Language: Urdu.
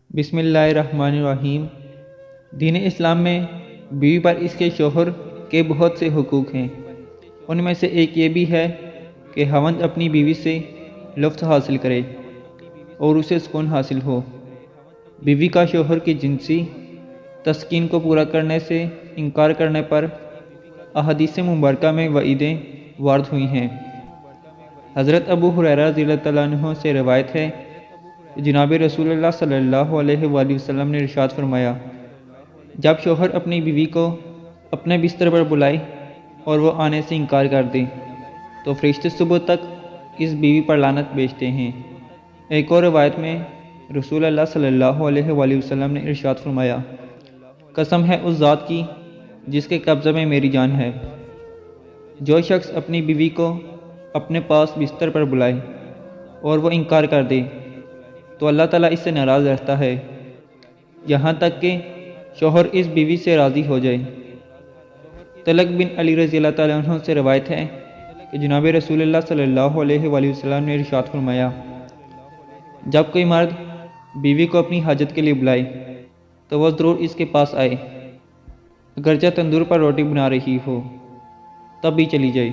بسم اللہ الرحمن الرحیم۔ دین اسلام میں بیوی پر اس کے شوہر کے بہت سے حقوق ہیں۔ ان میں سے ایک یہ بھی ہے کہ خاوند اپنی بیوی سے لطف حاصل کرے اور اسے سکون حاصل ہو۔ بیوی کا شوہر کی جنسی تسکین کو پورا کرنے سے انکار کرنے پر احادیث مبارکہ میں وعیدیں وارد ہوئی ہیں۔ حضرت ابو ہریرہ رضی اللہ تعالیٰ عنہ سے روایت ہے کہ جناب رسول اللہ صلی اللہ علیہ وآلہ وسلم نے ارشاد فرمایا، جب شوہر اپنی بیوی کو اپنے بستر پر بلائے اور وہ آنے سے انکار کر دے تو فرشتے صبح تک اس بیوی پر لعنت بھیجتے ہیں۔ ایک اور روایت میں رسول اللہ صلی اللہ علیہ وآلہ وسلم نے ارشاد فرمایا، قسم ہے اس ذات کی جس کے قبضہ میں میری جان ہے، جو شخص اپنی بیوی کو اپنے پاس بستر پر بلائے اور وہ انکار کر دے تو اللہ تعالیٰ اس سے ناراض رہتا ہے یہاں تک کہ شوہر اس بیوی سے راضی ہو جائے۔ طلق بن علی رضی اللہ تعالیٰ عنہ سے روایت ہے کہ جناب رسول اللہ صلی اللہ علیہ وآلہ وسلم نے ارشاد فرمایا، جب کوئی مرد بیوی کو اپنی حاجت کے لیے بلائے تو وہ ضرور اس کے پاس آئے، اگرچہ تندور پر روٹی بنا رہی ہو تب بھی چلی جائے۔